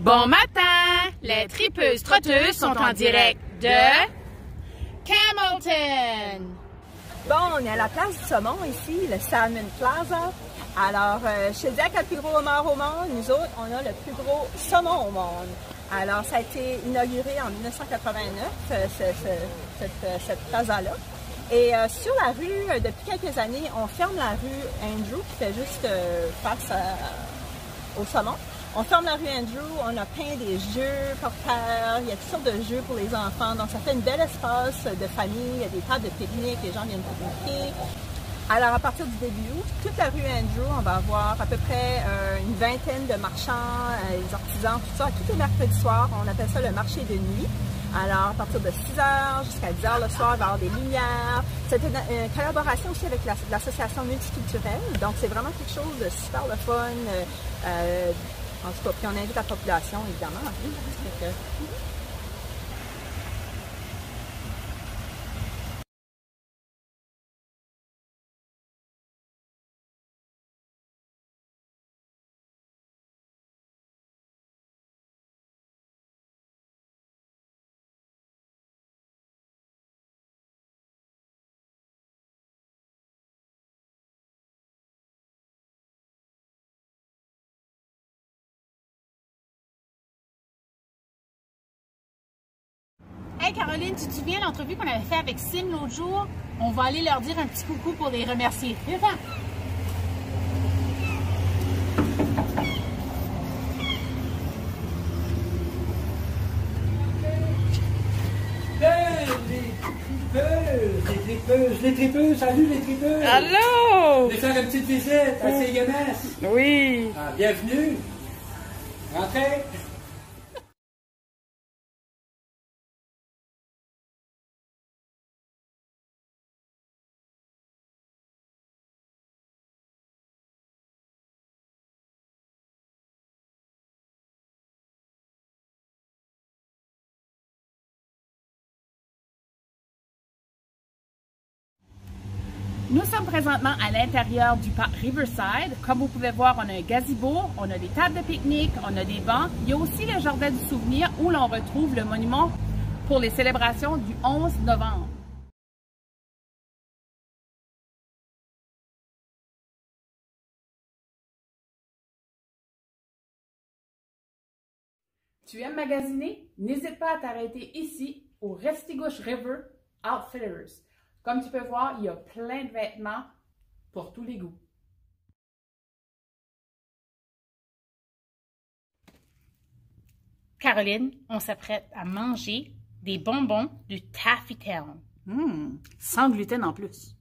Bon matin! Les tripeuses trotteuses sont en direct de Camelton. Bon, on est à la place du saumon ici, le Salmon Plaza. Alors, chez Jack a le plus gros homard au monde, nous autres, on a le plus gros saumon au monde. Alors, ça a été inauguré en 1989, cette plaza-là. Et sur la rue, depuis quelques années, on ferme la rue Andrew, qui fait juste face au saumon. On ferme la rue Andrew, on a peint des jeux par terre, il y a toutes sortes de jeux pour les enfants, donc ça fait un bel espace de famille, il y a des tables de pique-nique, les gens viennent pique-niquer. Alors à partir du début août, toute la rue Andrew, on va avoir à peu près une vingtaine de marchands, les artisans, tout ça, tous les mercredis soirs, on appelle ça le marché de nuit. Alors, à partir de 6h jusqu'à 10h le soir, il va y avoir des lumières. C'est une collaboration aussi avec l'association multiculturelle. Donc, c'est vraiment quelque chose de super le fun. En tout cas, puis on invite la population, évidemment. Hey Caroline, tu te souviens de l'entrevue qu'on avait fait avec Sim l'autre jour? On va aller leur dire un petit coucou pour les remercier. Viens, viens. Les tripeuses, salut les tripeuses! Allô! Je vais faire une petite visite à CIMS. Oui! Ah, bienvenue! Rentrez! Nous sommes présentement à l'intérieur du parc Riverside. Comme vous pouvez voir, on a un gazebo, on a des tables de pique-nique, on a des bancs. Il y a aussi le jardin du souvenir où l'on retrouve le monument pour les célébrations du 11 novembre. Tu aimes magasiner? N'hésite pas à t'arrêter ici au Restigouche River Outfitters. Comme tu peux voir, il y a plein de vêtements pour tous les goûts. Caroline, on s'apprête à manger des bonbons du Taffy Town. Sans gluten en plus.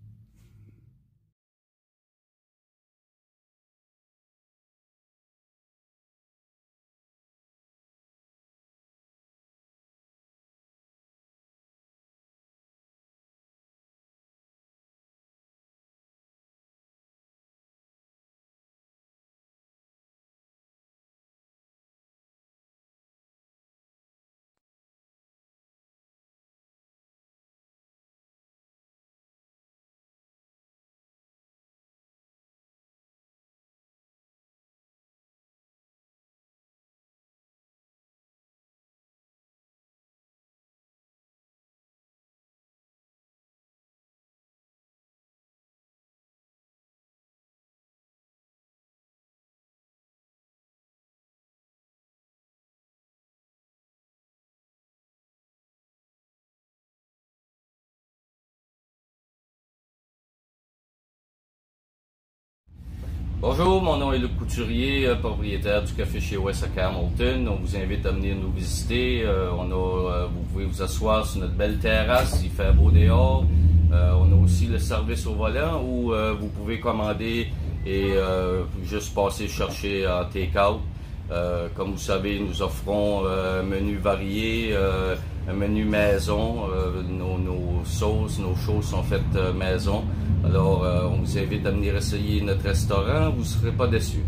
Bonjour, mon nom est Luc Couturier, propriétaire du café chez West à Camelton. On vous invite à venir nous visiter. Vous pouvez vous asseoir sur notre belle terrasse, il fait beau dehors. On a aussi le service au volant où vous pouvez commander et juste passer chercher en take-out. Comme vous savez, nous offrons un menu varié, un menu maison. Nos sauces, nos choses sont faites maison. Alors, on vous invite à venir essayer notre restaurant, vous ne serez pas déçus.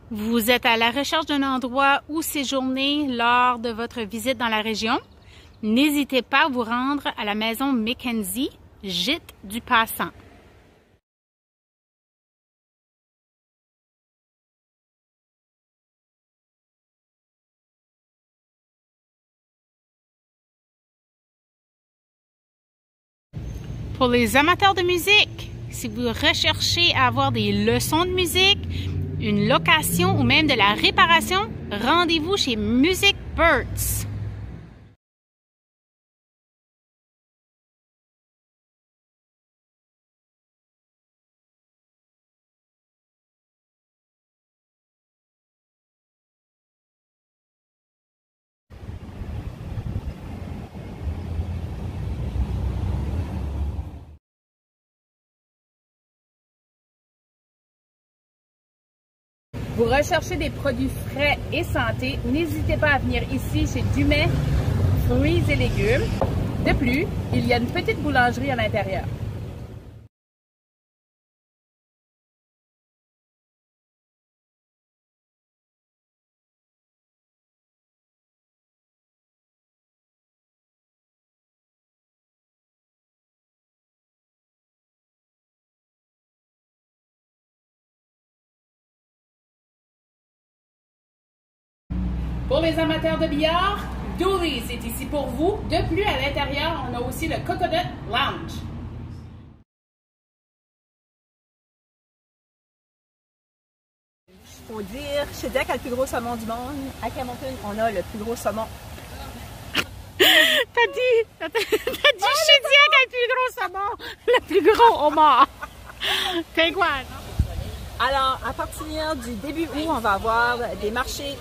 Vous êtes à la recherche d'un endroit où séjourner lors de votre visite dans la région? N'hésitez pas à vous rendre à la maison Mackenzie, gîte du passant. Pour les amateurs de musique, si vous recherchez à avoir des leçons de musique, une location ou même de la réparation, rendez-vous chez Music Birds. Vous recherchez des produits frais et santé, n'hésitez pas à venir ici chez Dumais Fruits et Légumes. De plus, il y a une petite boulangerie à l'intérieur. Pour les amateurs de billard, Dooley's est ici pour vous. De plus, à l'intérieur, on a aussi le Coconut Lounge. Il faut dire, chez Jack a le plus gros saumon du monde. À Campbellton, on a le plus gros saumon. T'as dit chez Diac a le plus gros saumon, le plus gros homard. T'es quoi, non? Alors, à partir du début août, on va avoir des marchés.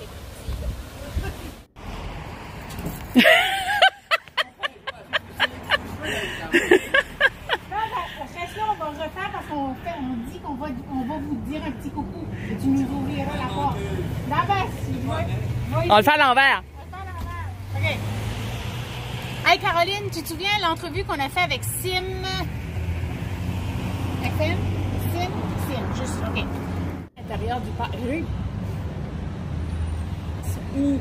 Reste là, on va refaire parce qu'on dit qu'on va vous dire un petit coucou. Et tu nous ouvriras la porte. On le fait à l'envers. OK. Hey Caroline, tu te souviens l'entrevue qu'on a fait avec Sim? FM? Sim, juste, OK. L'intérieur du parc. Où?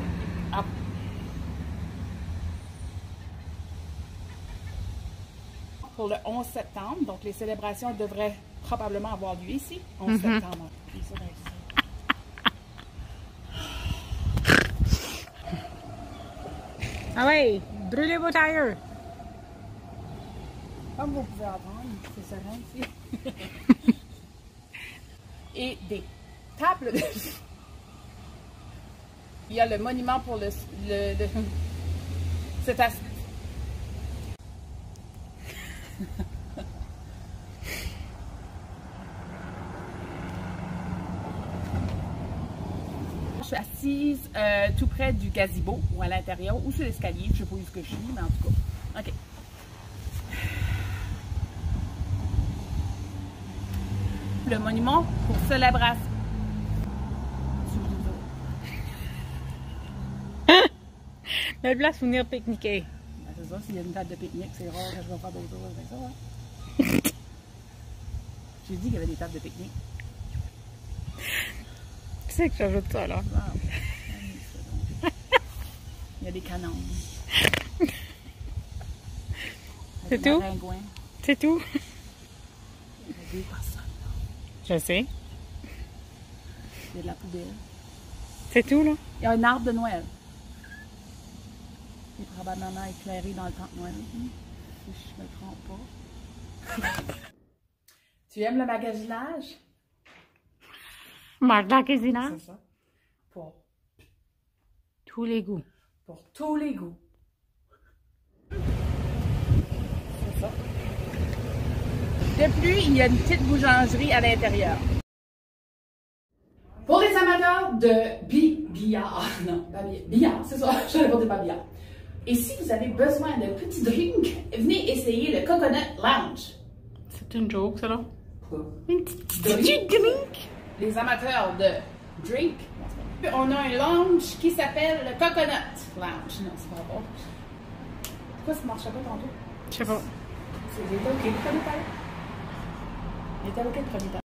Pour le 11 septembre, donc les célébrations devraient probablement avoir lieu ici, 11 septembre. Ah ouais, brûlez vos tailleurs. Comme vous pouvez entendre, c'est serein ici. Et des tables de... Il y a le monument pour cet aspect. Je suis assise tout près du gazebo ou à l'intérieur ou sur l'escalier. Je ne sais pas où je suis, mais en tout cas. OK. Le monument pour célébration. Belle place pour venir pique-niquer. Ben, c'est ça, s'il y a une table de pique-nique, c'est rare que je vais faire d'autres choses avec ça. Hein? J'ai dit qu'il y avait des tables de pique-nique. Qui c'est que j'ajoute ça, là? Wow. Il y a des canons. C'est tout? C'est tout? Il y a 2 personnes. Je sais. Il y a de la poubelle. C'est tout, là? Il y a un arbre de Noël. Il est probablement éclairé dans le temps de Noël. Si je ne me trompe pas. Tu aimes le magasinage? Magasinage? C'est ça. Pour tous les goûts. Pour tous les goûts. C'est ça. De plus, il y a une petite boulangerie à l'intérieur. Pour les amateurs de billard, non, pas billard, c'est ça, je ne répondais pas billard. Et si vous avez besoin de petits drinks, venez essayer le Coconut Lounge. C'est une joke, ça, là? Pourquoi? Une petite drink. Les amateurs de drink, on a un lounge qui s'appelle le Coconut Lounge. Non, c'est pas bon. Pourquoi ça ne marchait pas tantôt? Je sais pas. C'était OK le premier temps. Il était OK le premier temps.